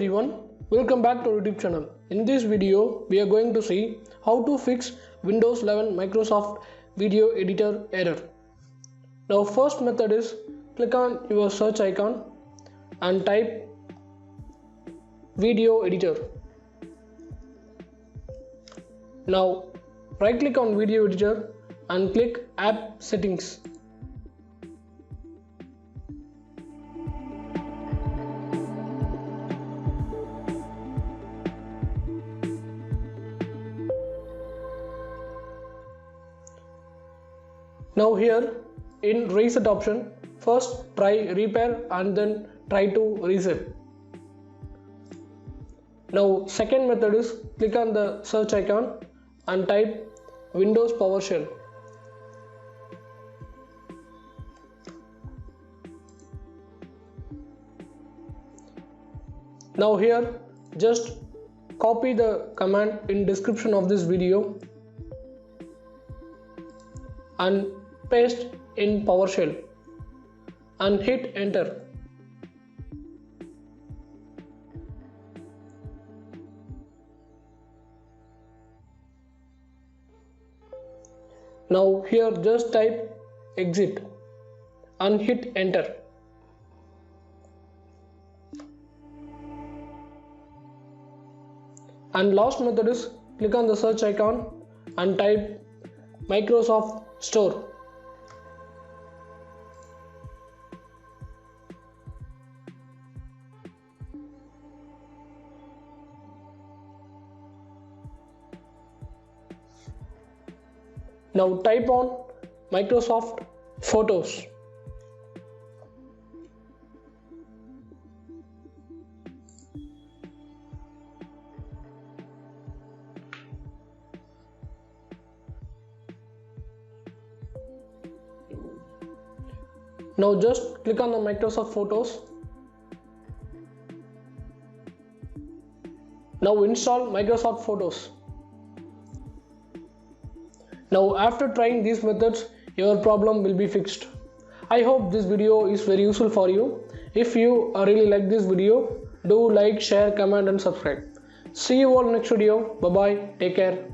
everyone, welcome back to our YouTube channel. In this video, we are going to see how to fix Windows 11 Microsoft Video Editor error. Now first method is click on your search icon and type Video Editor. Now right click on Video Editor and click App Settings. Now here in reset option, first try repair and then try to reset. Now second method is click on the search icon and type Windows PowerShell. Now here just copy the command in description of this video and paste in PowerShell and hit enter. Now here just type exit and hit enter. And last method is click on the search icon and type Microsoft Store. Now type on Microsoft Photos. Now just click on the Microsoft Photos. Now install Microsoft Photos. Now after trying these methods, your problem will be fixed. I hope this video is very useful for you. If you really like this video, do like, share, comment and subscribe. See you all next video. Bye bye. Take care.